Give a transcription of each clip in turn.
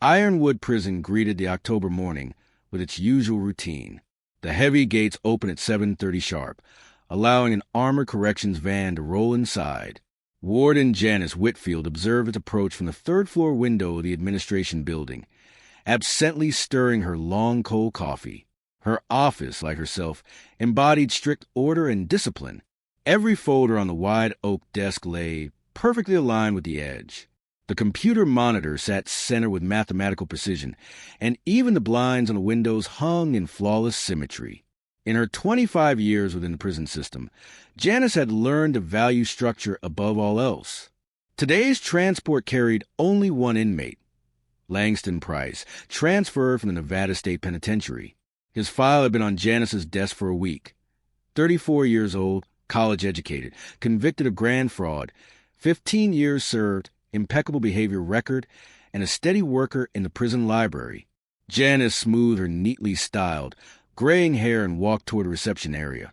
Ironwood prison greeted the October morning with its usual routine. The heavy gates open at 7:30 sharp, allowing an armored corrections van to roll inside. Warden Janice Whitfield observed its approach from the third-floor window of the administration building, absently stirring her long cold coffee. Her office, like herself, embodied strict order and discipline. Every folder on the wide oak desk lay perfectly aligned with the edge. The computer monitor sat center with mathematical precision, and even the blinds on the windows hung in flawless symmetry. In her 25 years within the prison system, Janice had learned to value structure above all else. Today's transport carried only one inmate, Langston Price, transferred from the Nevada State Penitentiary. His file had been on Janice's desk for a week. 34 years old, college-educated, convicted of grand fraud, 15 years served, impeccable behavior record, and a steady worker in the prison library. Janice smoothed her neatly styled, graying hair and walked toward the reception area,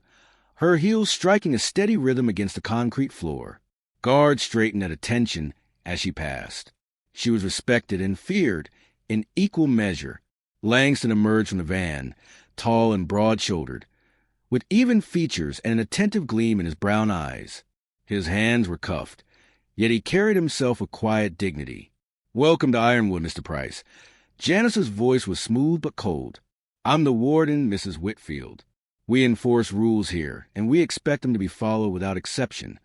her heels striking a steady rhythm against the concrete floor. Guards straightened at attention as she passed. She was respected and feared in equal measure. Langston emerged from the van, tall and broad-shouldered, with even features and an attentive gleam in his brown eyes. His hands were cuffed, yet he carried himself with quiet dignity. "Welcome to Ironwood, Mr. Price." Janice's voice was smooth but cold. "I'm the warden, Mrs. Whitfield. We enforce rules here, and we expect them to be followed without exception."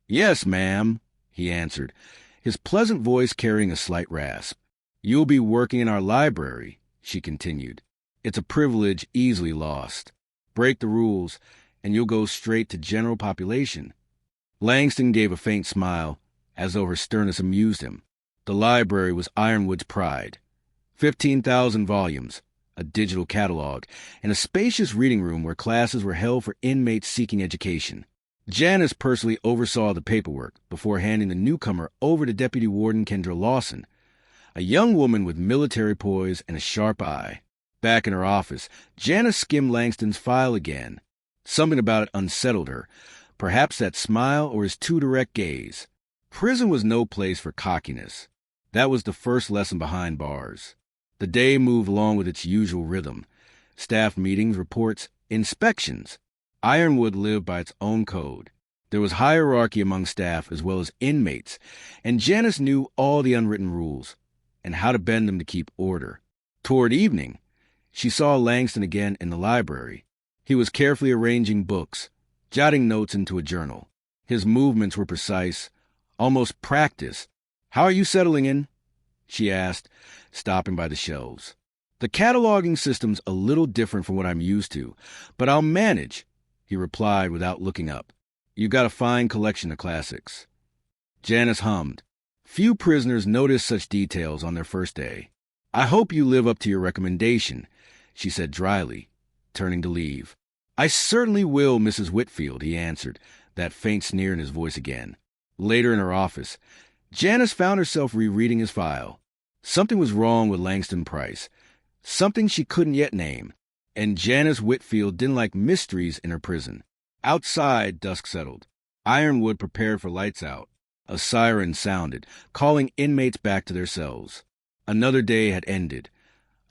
"Yes, ma'am," he answered, his pleasant voice carrying a slight rasp. "You'll be working in our library," she continued. "It's a privilege easily lost. Break the rules, and you'll go straight to general population." Langston gave a faint smile, as though her sternness amused him. The library was Ironwood's pride. 15,000 volumes, a digital catalog, and a spacious reading room where classes were held for inmates seeking education. Janice personally oversaw the paperwork before handing the newcomer over to Deputy Warden Kendra Lawson, a young woman with military poise and a sharp eye. Back in her office, Janice skimmed Langston's file again. Something about it unsettled her, perhaps that smile or his too direct gaze. Prison was no place for cockiness. That was the first lesson behind bars. The day moved along with its usual rhythm. Staff meetings, reports, inspections. Ironwood lived by its own code. There was hierarchy among staff as well as inmates, and Janice knew all the unwritten rules and how to bend them to keep order. Toward evening, she saw Langston again in the library. He was carefully arranging books, jotting notes into a journal. His movements were precise, almost practiced. "How are you settling in?" she asked, stopping by the shelves. "The cataloging system's a little different from what I'm used to, but I'll manage," he replied without looking up. "You've got a fine collection of classics." Janice hummed. Few prisoners noticed such details on their first day. "I hope you live up to your recommendation," she said dryly, turning to leave. "I certainly will, Mrs. Whitfield," he answered, that faint sneer in his voice again. Later in her office, Janice found herself rereading his file. Something was wrong with Langston Price, something she couldn't yet name, and Janice Whitfield didn't like mysteries in her prison. Outside, dusk settled. Ironwood prepared for lights out. A siren sounded, calling inmates back to their cells. Another day had ended.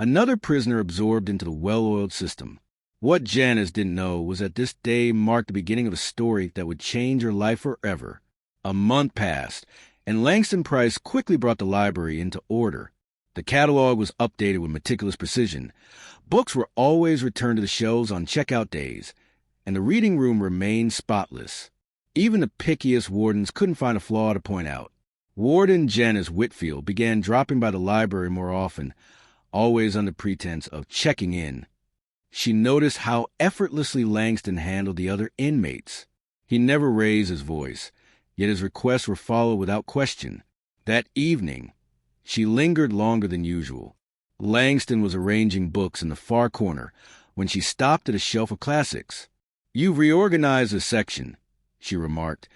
Another prisoner absorbed into the well-oiled system. What Janice didn't know was that this day marked the beginning of a story that would change her life forever. A month passed, and Langston Price quickly brought the library into order. The catalog was updated with meticulous precision. Books were always returned to the shelves on checkout days, and the reading room remained spotless. Even the pickiest wardens couldn't find a flaw to point out. Warden Janice Whitfield began dropping by the library more often, always under pretense of checking in. She noticed how effortlessly Langston handled the other inmates. He never raised his voice, yet his requests were followed without question. That evening, she lingered longer than usual. Langston was arranging books in the far corner when she stopped at a shelf of classics. "You've reorganized the section," she remarked,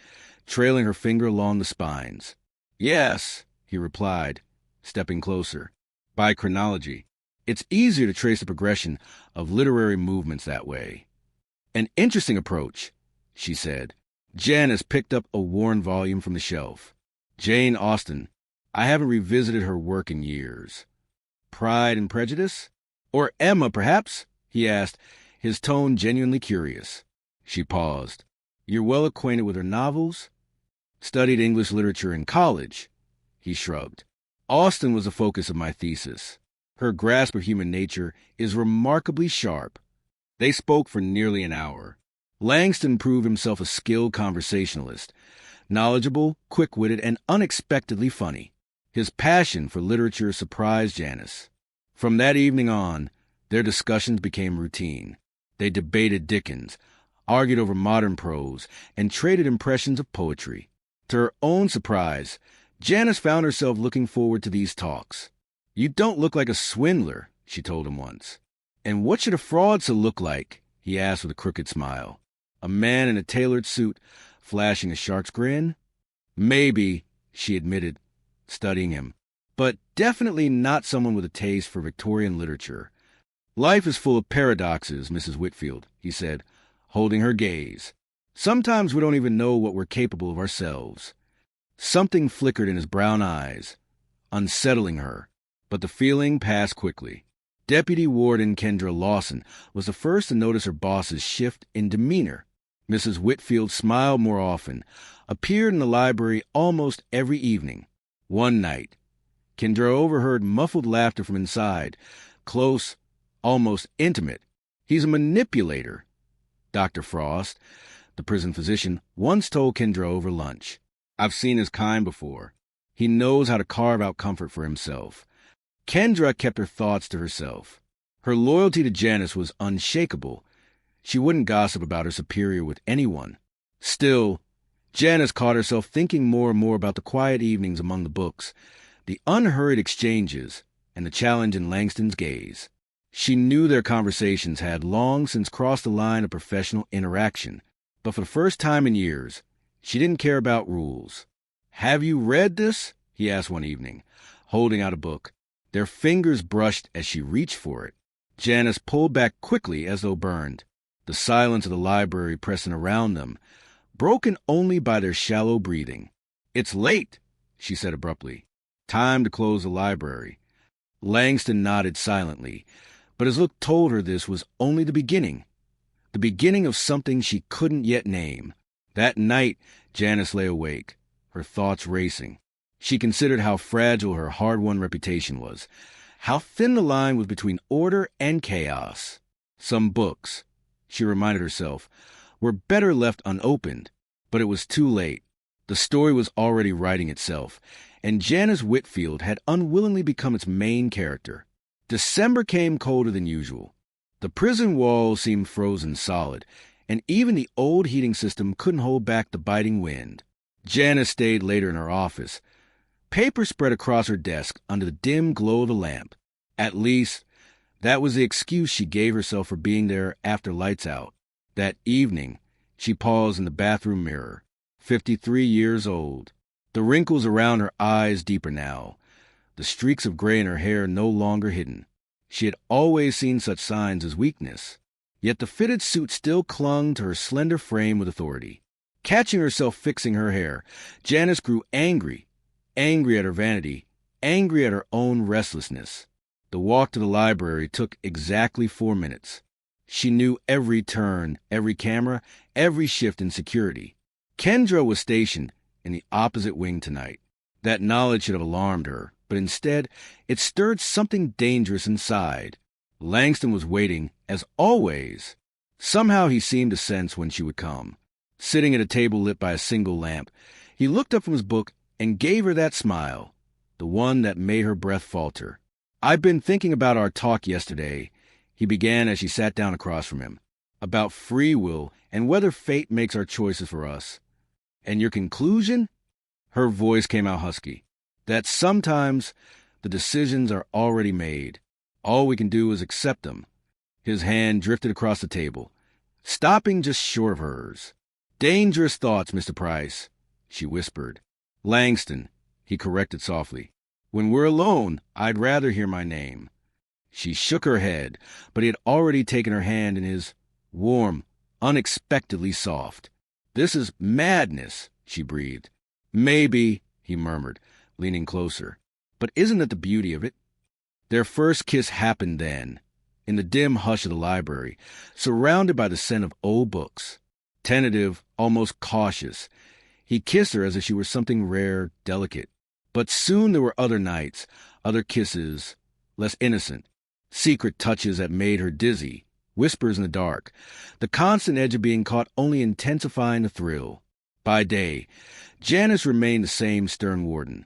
trailing her finger along the spines. "Yes," he replied, stepping closer. "By chronology. It's easier to trace the progression of literary movements that way." "An interesting approach," she said. Janice picked up a worn volume from the shelf. "Jane Austen. I haven't revisited her work in years." Pride and Prejudice? Or Emma, perhaps? He asked, his tone genuinely curious. She paused. You're well acquainted with her novels? Studied English literature in college. He shrugged. Austen was the focus of my thesis. Her grasp of human nature is remarkably sharp. They spoke for nearly an hour. Langston proved himself a skilled conversationalist, knowledgeable, quick-witted, and unexpectedly funny. His passion for literature surprised Janice. From that evening on, their discussions became routine. They debated Dickens, argued over modern prose, and traded impressions of poetry. To her own surprise, Janice found herself looking forward to these talks. You don't look like a swindler, she told him once. And what should a fraudster look like? He asked with a crooked smile. A man in a tailored suit, flashing a shark's grin? Maybe, she admitted, studying him, but definitely not someone with a taste for Victorian literature. Life is full of paradoxes, Mrs. Whitfield, he said, holding her gaze. Sometimes we don't even know what we're capable of ourselves. Something flickered in his brown eyes, unsettling her, but the feeling passed quickly. Deputy Warden Kendra Lawson was the first to notice her boss's shift in demeanor. Mrs. Whitfield smiled more often, appeared in the library almost every evening. One night, Kendra overheard muffled laughter from inside, close, almost intimate. He's a manipulator, Dr. Frost, the prison physician, once told Kendra over lunch. I've seen his kind before. He knows how to carve out comfort for himself. Kendra kept her thoughts to herself. Her loyalty to Janice was unshakable. She wouldn't gossip about her superior with anyone. Still, Janice caught herself thinking more and more about the quiet evenings among the books, the unhurried exchanges, and the challenge in Langston's gaze. She knew their conversations had long since crossed the line of professional interaction, but for the first time in years, she didn't care about rules. Have you read this? He asked one evening, holding out a book. Their fingers brushed as she reached for it. Janice pulled back quickly as though burned, the silence of the library pressing around them, broken only by their shallow breathing. It's late, she said abruptly. Time to close the library. Langston nodded silently, but his look told her this was only the beginning of something she couldn't yet name. That night, Janice lay awake, her thoughts racing. She considered how fragile her hard-won reputation was, how thin the line was between order and chaos. Some books, she reminded herself, were better left unopened, but it was too late. The story was already writing itself, and Janice Whitfield had unwillingly become its main character. December came colder than usual. The prison walls seemed frozen solid, and even the old heating system couldn't hold back the biting wind. Janice stayed later in her office. Paper spread across her desk under the dim glow of the lamp. At least, that was the excuse she gave herself for being there after lights out. That evening, she paused in the bathroom mirror, 53 years old. The wrinkles around her eyes deeper now, the streaks of gray in her hair no longer hidden. She had always seen such signs as weakness, yet the fitted suit still clung to her slender frame with authority. Catching herself fixing her hair, Janice grew angry at her vanity, angry at her own restlessness. The walk to the library took exactly 4 minutes. She knew every turn, every camera, every shift in security. Kendra was stationed in the opposite wing tonight. That knowledge should have alarmed her, but instead, it stirred something dangerous inside. Langston was waiting, as always. Somehow he seemed to sense when she would come. Sitting at a table lit by a single lamp, he looked up from his book and gave her that smile, the one that made her breath falter. I've been thinking about our talk yesterday, he began as she sat down across from him, about free will and whether fate makes our choices for us. And your conclusion? Her voice came out husky. That sometimes the decisions are already made. All we can do is accept them. His hand drifted across the table, stopping just short of hers. Dangerous thoughts, Mr. Price, she whispered. Langston, he corrected softly. When we're alone, I'd rather hear my name. She shook her head, but he had already taken her hand in his, warm, unexpectedly soft. This is madness, she breathed. Maybe, he murmured, leaning closer. But isn't it the beauty of it? Their first kiss happened then, in the dim hush of the library, surrounded by the scent of old books. Tentative, almost cautious, he kissed her as if she were something rare, delicate. But soon there were other nights, other kisses, less innocent, secret touches that made her dizzy, whispers in the dark, the constant edge of being caught only intensifying the thrill. By day, Janice remained the same stern warden,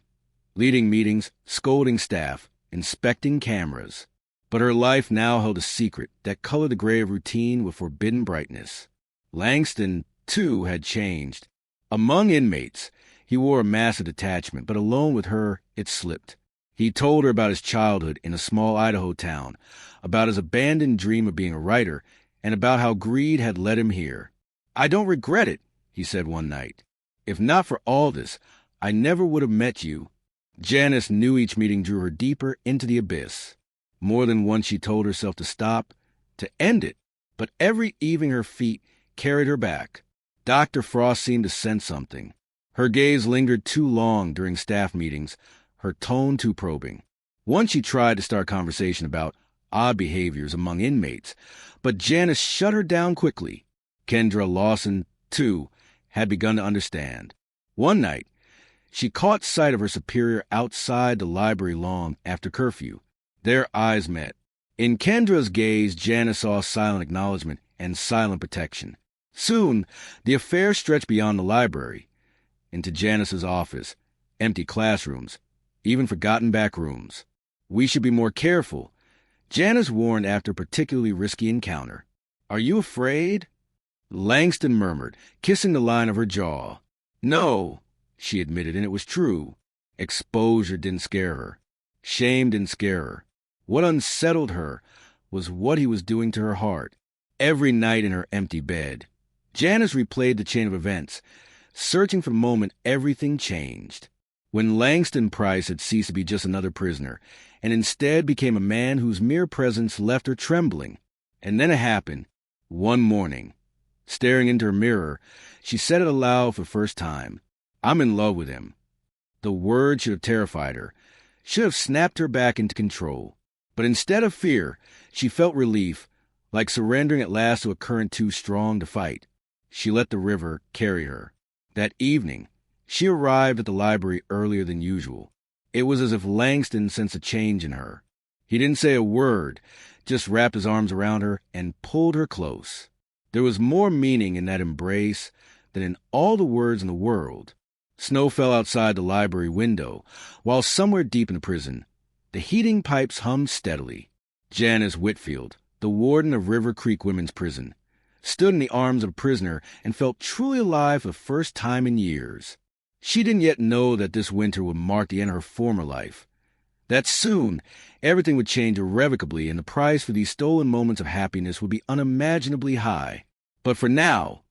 leading meetings, scolding staff, inspecting cameras. But her life now held a secret that colored the gray of routine with forbidden brightness. Langston, too, had changed. Among inmates, he wore a mask of detachment, but alone with her, it slipped. He told her about his childhood in a small Idaho town, about his abandoned dream of being a writer, and about how greed had led him here. "I don't regret it," he said one night. "If not for all this, I never would have met you." Janice knew each meeting drew her deeper into the abyss. More than once she told herself to stop, to end it, but every evening her feet carried her back. Dr. Frost seemed to sense something. Her gaze lingered too long during staff meetings, her tone too probing. Once she tried to start conversation about odd behaviors among inmates, but Janice shut her down quickly. Kendra, Lawson, too, had begun to understand. One night, she caught sight of her superior outside the library lawn after curfew. Their eyes met. In Kendra's gaze, Janice saw silent acknowledgement and silent protection. Soon, the affair stretched beyond the library, into Janice's office, empty classrooms, even forgotten back rooms. "We should be more careful," Janice warned after a particularly risky encounter. "Are you afraid?" Langston murmured, kissing the line of her jaw. "No," she admitted, and it was true. Exposure didn't scare her. Shame didn't scare her. What unsettled her was what he was doing to her heart. Every night in her empty bed, Janice replayed the chain of events, searching for the moment everything changed. When Langston Price had ceased to be just another prisoner, and instead became a man whose mere presence left her trembling. And then it happened. One morning, staring into her mirror, she said it aloud for the first time. "I'm in love with him." The word should have terrified her, should have snapped her back into control. But instead of fear, she felt relief, like surrendering at last to a current too strong to fight. She let the river carry her. That evening, she arrived at the library earlier than usual. It was as if Langston sensed a change in her. He didn't say a word, just wrapped his arms around her and pulled her close. There was more meaning in that embrace than in all the words in the world. Snow fell outside the library window, while somewhere deep in the prison, the heating pipes hummed steadily. Janice Whitfield, the warden of River Creek Women's Prison, stood in the arms of a prisoner and felt truly alive for the first time in years. She didn't yet know that this winter would mark the end of her former life, that soon everything would change irrevocably and the price for these stolen moments of happiness would be unimaginably high. But for now,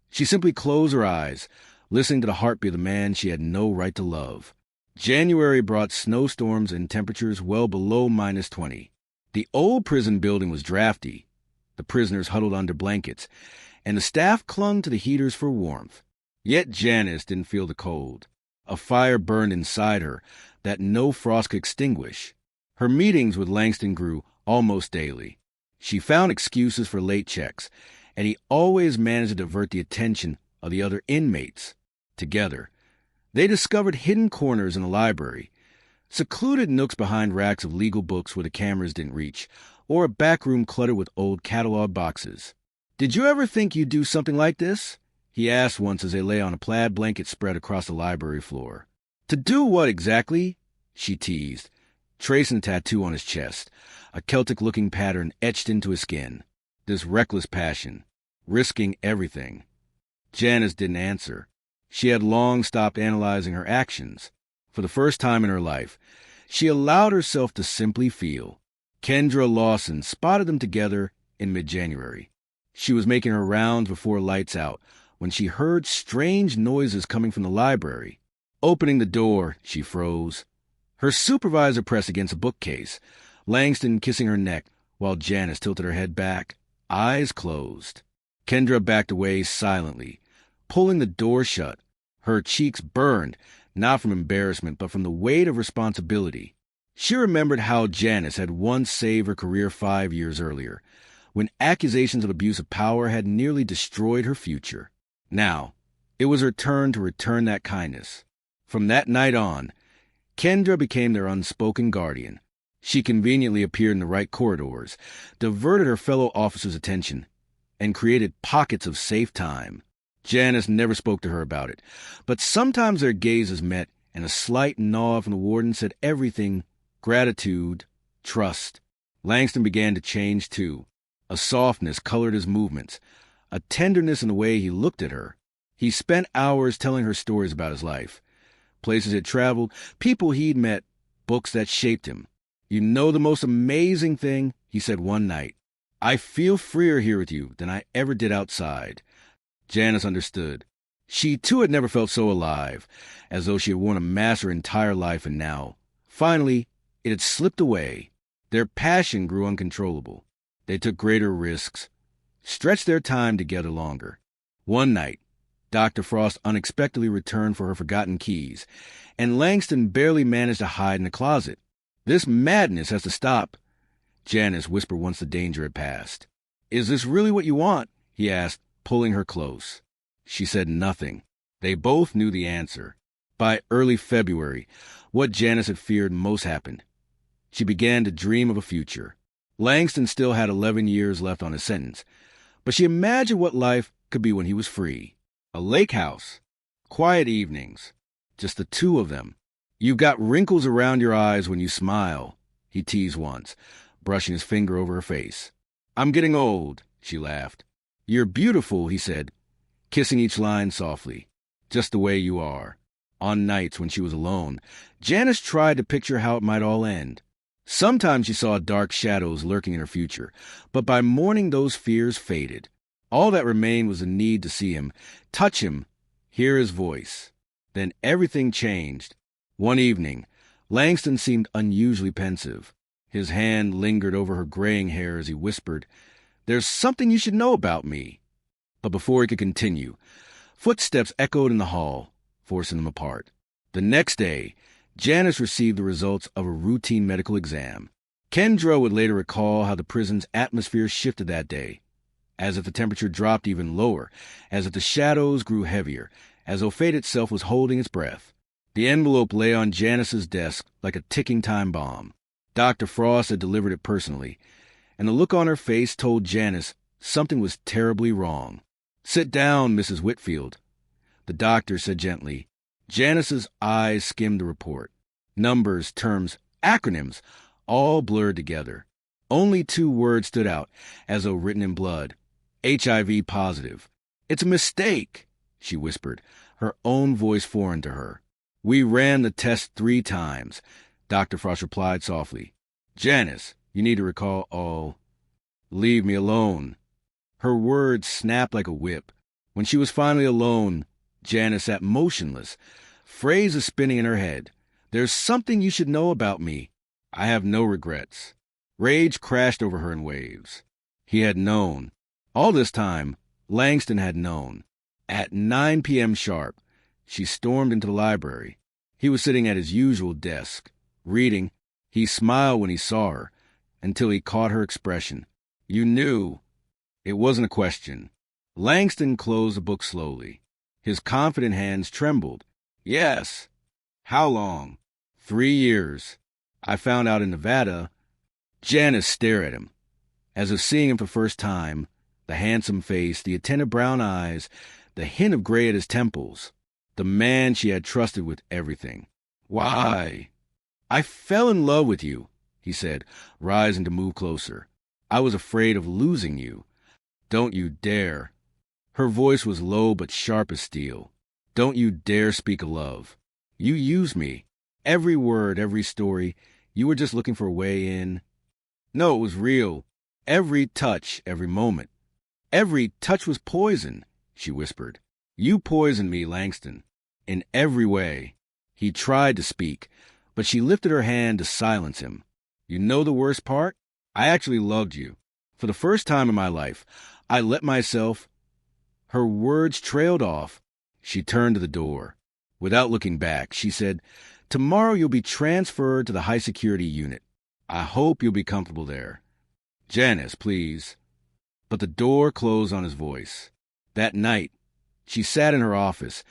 she simply closed her eyes, listening to the heartbeat of the man she had no right to love. January brought snowstorms and temperatures well below -20. The old prison building was drafty. The prisoners huddled under blankets, and the staff clung to the heaters for warmth. Yet Janice didn't feel the cold. A fire burned inside her that no frost could extinguish. Her meetings with Langston grew almost daily. She found excuses for late checks, and he always managed to divert the attention of the other inmates. Together, they discovered hidden corners in the library, secluded nooks behind racks of legal books where the cameras didn't reach, or a back room cluttered with old catalog boxes. "Did you ever think you'd do something like this?" he asked once as they lay on a plaid blanket spread across the library floor. "To do what exactly?" she teased, tracing a tattoo on his chest, a Celtic-looking pattern etched into his skin. This reckless passion, risking everything. Janice didn't answer. She had long stopped analyzing her actions. For the first time in her life, she allowed herself to simply feel. Kendra Lawson spotted them together in mid-January. She was making her rounds before lights out when she heard strange noises coming from the library. Opening the door, she froze. Her supervisor pressed against a bookcase, Langston kissing her neck while Janice tilted her head back, eyes closed. Kendra backed away silently, pulling the door shut. Her cheeks burned, not from embarrassment, but from the weight of responsibility. She remembered how Janice had once saved her career 5 years earlier, when accusations of abuse of power had nearly destroyed her future. Now, it was her turn to return that kindness. From that night on, Kendra became their unspoken guardian. She conveniently appeared in the right corridors, diverted her fellow officers' attention, and created pockets of safe time. Janice never spoke to her about it, but sometimes their gazes met, and a slight nod from the warden said everything: gratitude, trust. Langston began to change, too. A softness colored his movements, a tenderness in the way he looked at her. He spent hours telling her stories about his life, places he'd traveled, people he'd met, books that shaped him. "You know the most amazing thing," he said one night. "I feel freer here with you than I ever did outside." Janice understood. She, too, had never felt so alive, as though she had worn a mask her entire life, and now, finally, it had slipped away. Their passion grew uncontrollable. They took greater risks, stretched their time together longer. One night, Dr. Frost unexpectedly returned for her forgotten keys, and Langston barely managed to hide in the closet. "This madness has to stop," Janice whispered once the danger had passed. "Is this really what you want?" he asked, pulling her close. She said nothing. They both knew the answer. By early February, what Janice had feared most happened. She began to dream of a future. Langston still had 11 years left on his sentence, but she imagined what life could be when he was free. A lake house, quiet evenings, just the two of them. "You've got wrinkles around your eyes when you smile," he teased once, brushing his finger over her face. "I'm getting old," she laughed. "You're beautiful," he said, kissing each line softly, "just the way you are." On nights when she was alone, Janice tried to picture how it might all end. Sometimes she saw dark shadows lurking in her future, but by morning those fears faded. All that remained was the need to see him, touch him, hear his voice. Then everything changed. One evening, Langston seemed unusually pensive. His hand lingered over her graying hair as he whispered, "There's something you should know about me." But before he could continue, footsteps echoed in the hall, forcing them apart. The next day, Janice received the results of a routine medical exam. Kendra would later recall how the prison's atmosphere shifted that day, as if the temperature dropped even lower, as if the shadows grew heavier, as though fate itself was holding its breath. The envelope lay on Janice's desk like a ticking time bomb. Dr. Frost had delivered it personally, and the look on her face told Janice something was terribly wrong. "Sit down, Mrs. Whitfield," the doctor said gently. Janice's eyes skimmed the report. Numbers, terms, acronyms, all blurred together. Only 2 words stood out, as though written in blood. HIV positive. "It's a mistake," she whispered, her own voice foreign to her. "We ran the test 3 times, Dr. Frost replied softly. "Janice, you need to recall all. Leave me alone." Her words snapped like a whip. When she was finally alone, Janice sat motionless, phrases spinning in her head. "There's something you should know about me. I have no regrets." Rage crashed over her in waves. He had known. All this time, Langston had known. At 9 p.m. sharp, she stormed into the library. He was sitting at his usual desk, reading. He smiled when he saw her, until he caught her expression. "You knew." It wasn't a question. Langston closed the book slowly. His confident hands trembled. "Yes." "How long?" 3 years. I found out in Nevada." Janice stared at him, as if seeing him for the first time, the handsome face, the attentive brown eyes, the hint of gray at his temples. The man she had trusted with everything. "Why?" "I fell in love with you," he said, rising to move closer. "I was afraid of losing you." "Don't you dare." Her voice was low but sharp as steel. "Don't you dare speak of love. You used me. Every word, every story. You were just looking for a way in." "No, it was real. Every touch, every moment. Every touch was poison," she whispered. "You poisoned me, Langston. In every way." He tried to speak, but she lifted her hand to silence him. "You know the worst part? I actually loved you. For the first time in my life, I let myself—" Her words trailed off. She turned to the door. Without looking back, she said, Tomorrow you'll be transferred to the high-security unit. I hope you'll be comfortable there. Janice, please. But the door closed on his voice. That night, she sat in her office,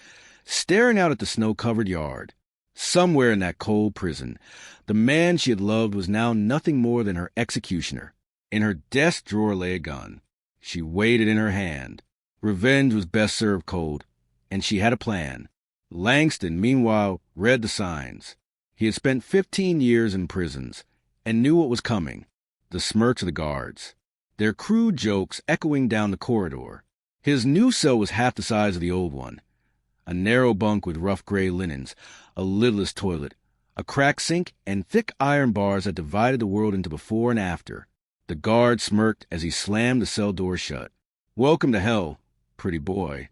staring out at the snow-covered yard. Somewhere in that cold prison, the man she had loved was now nothing more than her executioner. In her desk drawer lay a gun. She weighed it in her hand. Revenge was best served cold, and she had a plan. Langston, meanwhile, read the signs. He had spent 15 years in prisons and knew what was coming. The smirks of the guards, their crude jokes echoing down the corridor. His new cell was half the size of the old one. A narrow bunk with rough gray linens, a lidless toilet, a cracked sink, and thick iron bars that divided the world into before and after. The guard smirked as he slammed the cell door shut. Welcome to hell, pretty boy.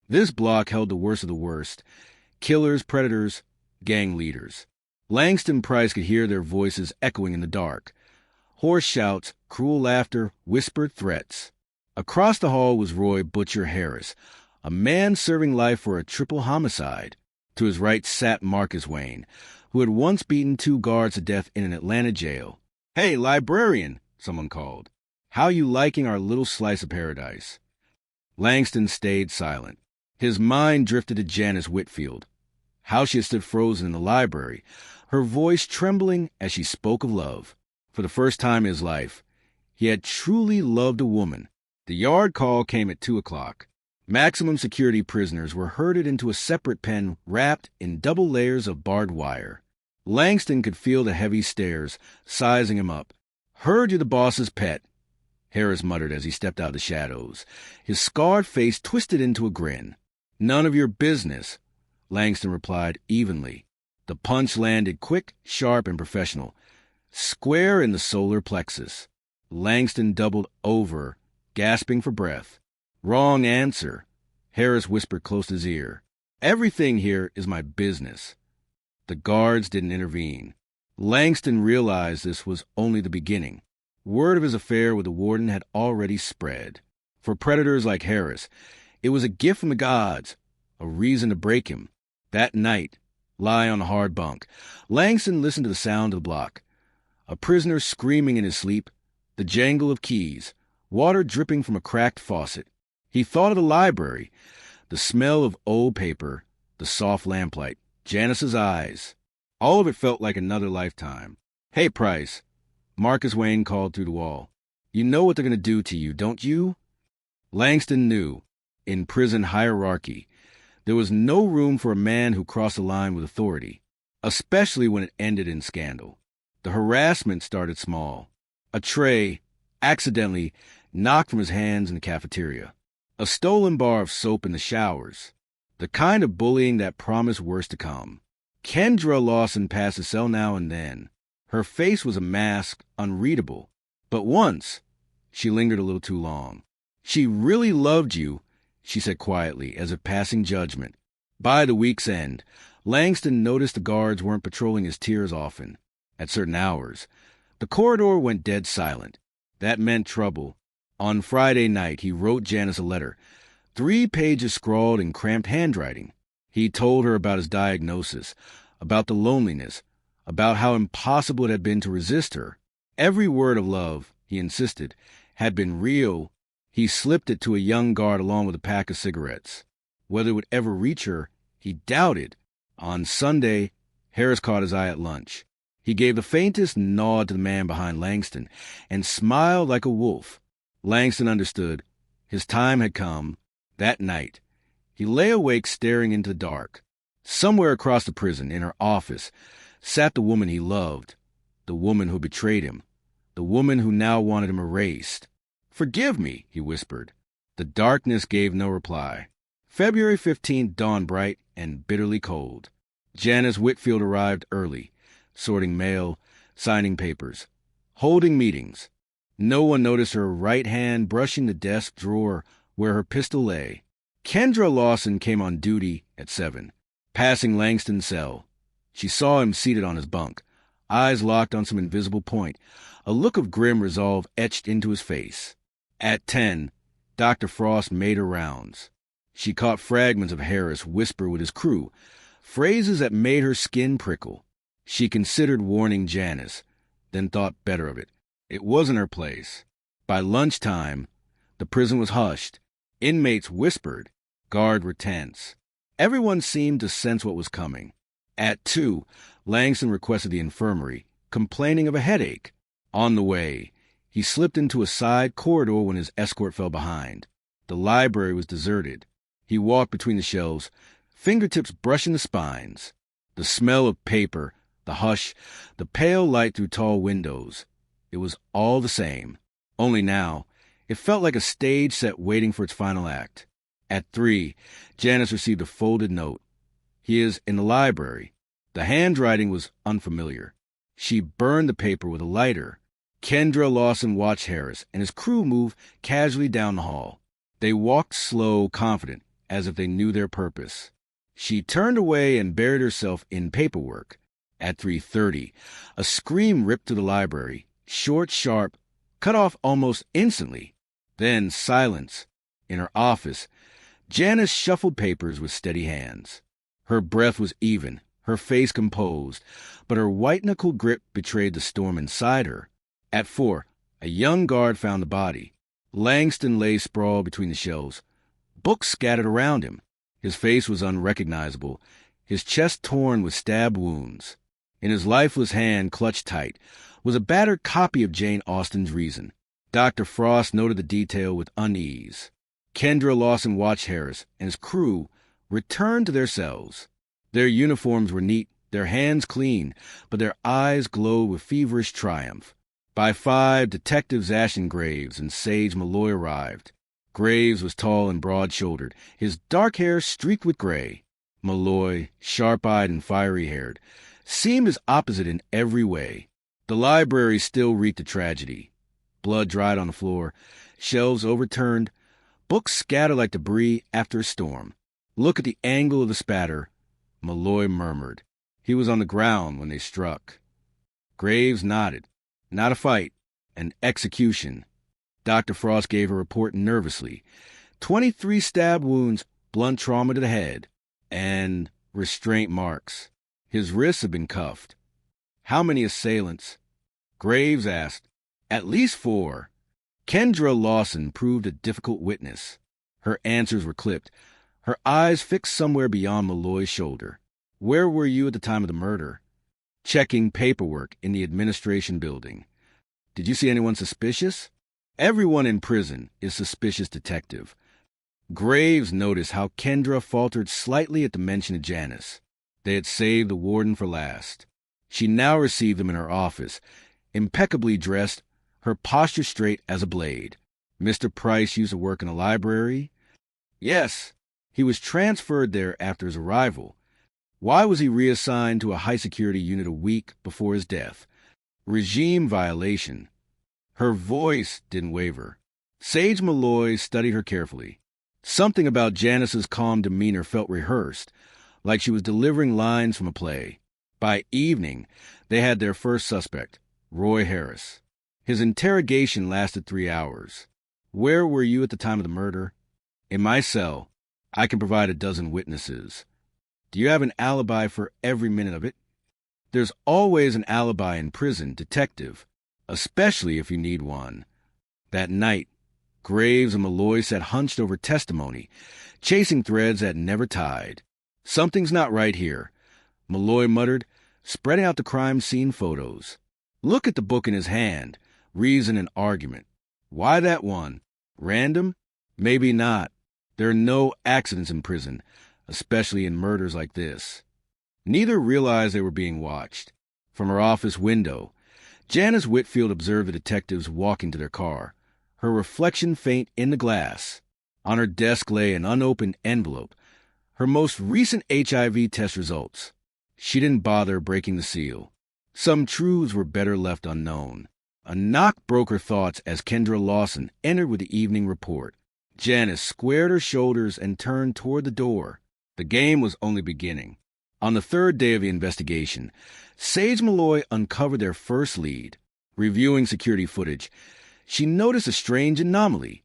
This block held the worst of the worst. Killers, predators, gang leaders. Langston Price could hear their voices echoing in the dark. Hoarse shouts, cruel laughter, whispered threats. Across the hall was Roy Butcher Harris, a man serving life for a triple homicide. To his right sat Marcus Wayne, who had once beaten 2 guards to death in an Atlanta jail. "Hey, librarian," someone called. "How you liking our little slice of paradise?" Langston stayed silent. His mind drifted to Janice Whitfield. How she had stood frozen in the library, her voice trembling as she spoke of love. For the first time in his life, he had truly loved a woman. The yard call came at 2 o'clock. Maximum security prisoners were herded into a separate pen wrapped in double layers of barbed wire. Langston could feel the heavy stares, sizing him up. "Heard you're the boss's pet," Harris muttered as he stepped out of the shadows. His scarred face twisted into a grin. "None of your business," Langston replied evenly. The punch landed quick, sharp, and professional, square in the solar plexus. Langston doubled over, gasping for breath. "Wrong answer," Harris whispered close to his ear. "Everything here is my business." The guards didn't intervene. Langston realized this was only the beginning. Word of his affair with the warden had already spread. For predators like Harris, it was a gift from the gods, a reason to break him. That night, lying on a hard bunk, Langston listened to the sound of the block. A prisoner screaming in his sleep, the jangle of keys, water dripping from a cracked faucet. He thought of the library, the smell of old paper, the soft lamplight, Janice's eyes. All of it felt like another lifetime. "Hey, Price," Marcus Wayne called through the wall. "You know what they're going to do to you, don't you?" Langston knew. In prison hierarchy, there was no room for a man who crossed the line with authority, especially when it ended in scandal. The harassment started small. A tray, accidentally, knocked from his hands in the cafeteria. A stolen bar of soap in the showers. The kind of bullying that promised worse to come. Kendra Lawson passed the cell now and then. Her face was a mask, unreadable. But once, she lingered a little too long. "She really loved you," she said quietly, as if passing judgment. By the week's end, Langston noticed the guards weren't patrolling his tiers often. At certain hours, the corridor went dead silent. That meant trouble. On Friday night, he wrote Janice a letter, 3 pages scrawled in cramped handwriting. He told her about his diagnosis, about the loneliness, about how impossible it had been to resist her. Every word of love, he insisted, had been real. He slipped it to a young guard along with a pack of cigarettes. Whether it would ever reach her, he doubted. On Sunday, Harris caught his eye at lunch. He gave the faintest nod to the man behind Langston and smiled like a wolf. Langston understood. His time had come. That night, he lay awake staring into the dark. Somewhere across the prison, in her office, sat the woman he loved, the woman who betrayed him, the woman who now wanted him erased. "Forgive me," he whispered. The darkness gave no reply. February 15th dawned bright and bitterly cold. Janice Whitfield arrived early, sorting mail, signing papers, holding meetings. No one noticed her right hand brushing the desk drawer where her pistol lay. Kendra Lawson came on duty at 7, passing Langston's cell. She saw him seated on his bunk, eyes locked on some invisible point, a look of grim resolve etched into his face. At 10, Dr. Frost made her rounds. She caught fragments of Harris whisper with his crew, phrases that made her skin prickle. She considered warning Janice, then thought better of it. It wasn't her place. By lunchtime, the prison was hushed. Inmates whispered. Guards were tense. Everyone seemed to sense what was coming. At 2, Langston requested the infirmary, complaining of a headache. On the way, he slipped into a side corridor when his escort fell behind. The library was deserted. He walked between the shelves, fingertips brushing the spines. The smell of paper, the hush, the pale light through tall windows. It was all the same. Only now, it felt like a stage set waiting for its final act. At 3, Janice received a folded note. He is in the library. The handwriting was unfamiliar. She burned the paper with a lighter. Kendra, Lawson watched Harris and his crew move casually down the hall. They walked slow, confident, as if they knew their purpose. She turned away and buried herself in paperwork. At 3:30, a scream ripped through the library, short, sharp, cut off almost instantly. Then silence. In her office, Janice shuffled papers with steady hands. Her breath was even, her face composed, but her white-knuckled grip betrayed the storm inside her. At 4, a young guard found the body. Langston lay sprawled between the shelves, books scattered around him. His face was unrecognizable, his chest torn with stab wounds. In his lifeless hand, clutched tight, was a battered copy of Jane Austen's Reason. Dr. Frost noted the detail with unease. Kendra, Lawson watched Harris and his crew return to their cells. Their uniforms were neat, their hands clean, but their eyes glowed with feverish triumph. By 5, Detectives Ashton and Sage Malloy arrived. Graves was tall and broad-shouldered, his dark hair streaked with gray. Malloy, sharp-eyed and fiery-haired, seemed his opposite in every way. The library still reeked of tragedy. Blood dried on the floor, shelves overturned, books scattered like debris after a storm. Look at the angle of the spatter, Malloy murmured. He was on the ground when they struck. Graves nodded. Not a fight, an execution. Dr. Frost gave a report nervously. 23 stab wounds, blunt trauma to the head, and restraint marks. His wrists had been cuffed. How many assailants? Graves asked. At least 4. Kendra Lawson proved a difficult witness. Her answers were clipped, her eyes fixed somewhere beyond Malloy's shoulder. Where were you at the time of the murder? Checking paperwork in the administration building. Did you see anyone suspicious? Everyone in prison is suspicious, detective. Graves noticed how Kendra faltered slightly at the mention of Janice. They had saved the warden for last. She now received them in her office, impeccably dressed, her posture straight as a blade. Mr. Price used to work in a library? Yes. He was transferred there after his arrival. Why was he reassigned to a high-security unit a week before his death? Regime violation. Her voice didn't waver. Sage Malloy studied her carefully. Something about Janice's calm demeanor felt rehearsed, like she was delivering lines from a play. By evening, they had their first suspect, Roy Harris. His interrogation lasted 3 hours. Where were you at the time of the murder? In my cell. I can provide a dozen witnesses. Do you have an alibi for every minute of it? There's always an alibi in prison, detective, especially if you need one. That night, Graves and Malloy sat hunched over testimony, chasing threads that never tied. Something's not right here, Malloy muttered, spreading out the crime scene photos. Look at the book in his hand, Reason and Argument. Why that one? Random? Maybe not. There are no accidents in prison, especially in murders like this. Neither realized they were being watched. From her office window, Janice Whitfield observed the detectives walking to their car, her reflection faint in the glass. On her desk lay an unopened envelope, her most recent HIV test results. She didn't bother breaking the seal. Some truths were better left unknown. A knock broke her thoughts as Kendra Lawson entered with the evening report. Janice squared her shoulders and turned toward the door. The game was only beginning. On the 3rd day of the investigation, Sage Malloy uncovered their first lead. Reviewing security footage, she noticed a strange anomaly.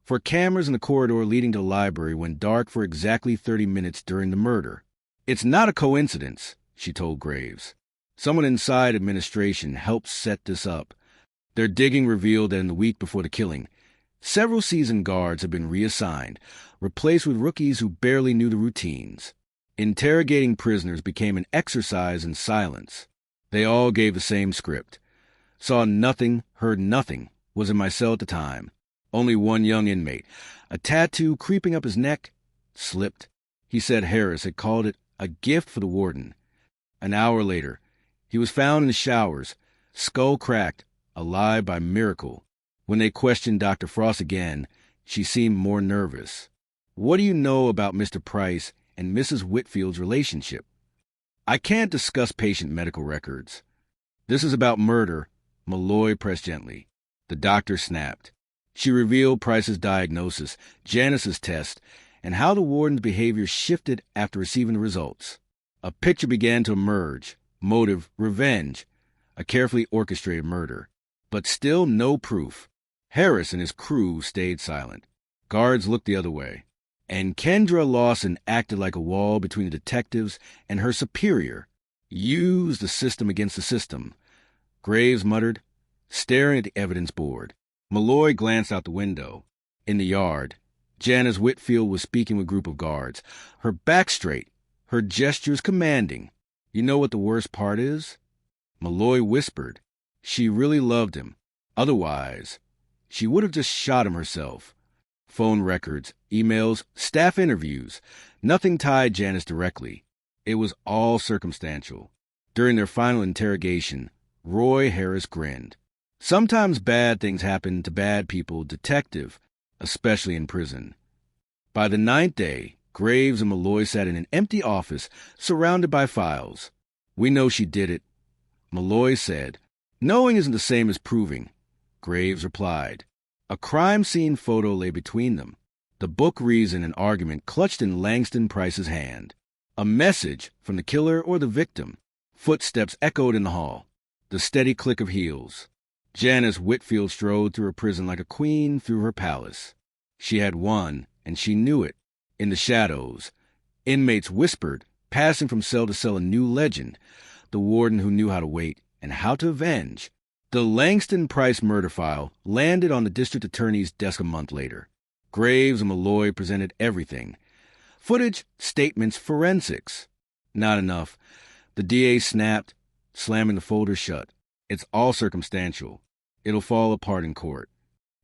For cameras in the corridor leading to the library went dark for exactly 30 minutes during the murder. "It's not a coincidence," she told Graves. "Someone inside administration helped set this up. Their digging revealed that in the week before the killing, several seasoned guards had been reassigned, replaced with rookies who barely knew the routines. Interrogating prisoners became an exercise in silence. They all gave the same script. Saw nothing, heard nothing, was in my cell at the time. Only one young inmate, a tattoo creeping up his neck, slipped. He said Harris had called it a gift for the warden. An hour later, he was found in the showers, skull cracked, alive by miracle. When they questioned Dr. Frost again, she seemed more nervous. What do you know about Mr. Price and Mrs. Whitfield's relationship? I can't discuss patient medical records. This is about murder, Malloy pressed gently. The doctor snapped. She revealed Price's diagnosis, Janice's test, and how the warden's behavior shifted after receiving the results. A picture began to emerge. Motive, revenge. A carefully orchestrated murder. But still no proof. Harris and his crew stayed silent. Guards looked the other way. And Kendra Lawson acted like a wall between the detectives and her superior. Used the system against the system. Graves muttered, staring at the evidence board. Malloy glanced out the window. In the yard, Janice Whitfield was speaking with a group of guards, her back straight, her gestures commanding. You know what the worst part is? Malloy whispered. She really loved him. Otherwise, she would have just shot him herself. Phone records, emails, staff interviews. Nothing tied Janice directly. It was all circumstantial. During their final interrogation, Roy Harris grinned. Sometimes bad things happen to bad people, detective, especially in prison. By the 9th day, Graves and Malloy sat in an empty office, surrounded by files. We know she did it, Malloy said. Knowing isn't the same as proving, Graves replied. A crime scene photo lay between them. The book reason and argument clutched in Langston Price's hand. A message from the killer or the victim. Footsteps echoed in the hall. The steady click of heels. Janice Whitfield strode through her prison like a queen through her palace. She had won, and she knew it. In the shadows, inmates whispered, passing from cell to cell a new legend, the warden who knew how to wait and how to avenge. The Langston Price murder file landed on the district attorney's desk a month later. Graves and Malloy presented everything. Footage, statements, forensics. Not enough. The DA snapped, slamming the folder shut. It's all circumstantial. It'll fall apart in court.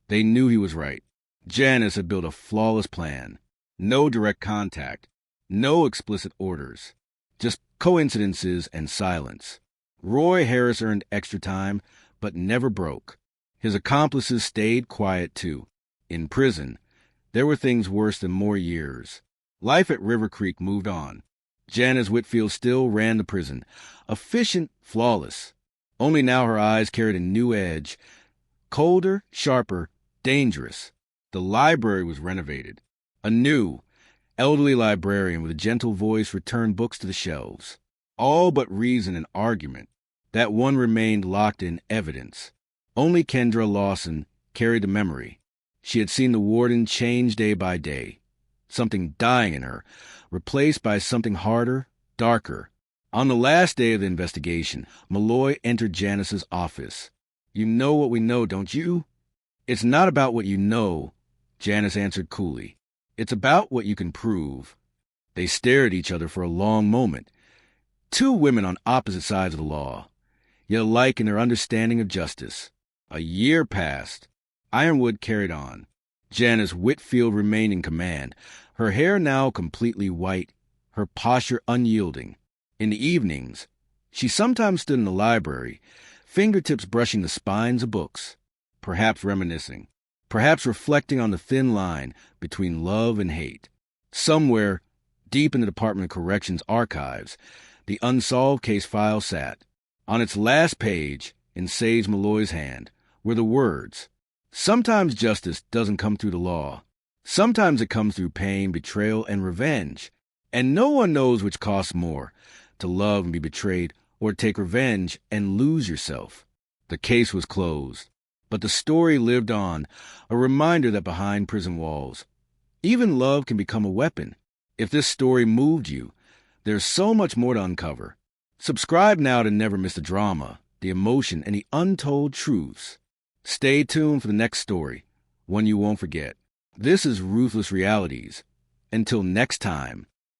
They knew he was right. Janice had built a flawless plan. No direct contact. No explicit orders. Just coincidences and silence. Roy Harris earned extra time, but never broke. His accomplices stayed quiet, too. In prison, there were things worse than more years. Life at River Creek moved on. Janice Whitfield still ran the prison. Efficient, flawless. Only now her eyes carried a new edge. Colder, sharper, dangerous. The library was renovated. A new, elderly librarian with a gentle voice returned books to the shelves. All but reason and argument. That one remained locked in evidence. Only Kendra Lawson carried the memory. She had seen the warden change day by day. Something dying in her, replaced by something harder, darker. On the last day of the investigation, Malloy entered Janice's office. You know what we know, don't you? It's not about what you know, Janice answered coolly. It's about what you can prove. They stared at each other for a long moment. Two women on opposite sides of the law, yet alike in their understanding of justice. A year passed. Ironwood carried on. Janice Whitfield remained in command, her hair now completely white, her posture unyielding. In the evenings, she sometimes stood in the library, fingertips brushing the spines of books, perhaps reminiscing, perhaps reflecting on the thin line between love and hate. Somewhere, deep in the Department of Corrections archives, the Unsolved case file sat. On its last page, in Sage Malloy's hand, were the words, "Sometimes justice doesn't come through the law. Sometimes it comes through pain, betrayal, and revenge. And no one knows which costs more, to love and be betrayed, or take revenge and lose yourself." The case was closed, but the story lived on, a reminder that behind prison walls, even love can become a weapon. If this story moved you, There's so much more to uncover. Subscribe now to never miss the drama, the emotion, and the untold truths. Stay tuned for the next story, one you won't forget. This is Ruthless Realities. Until next time.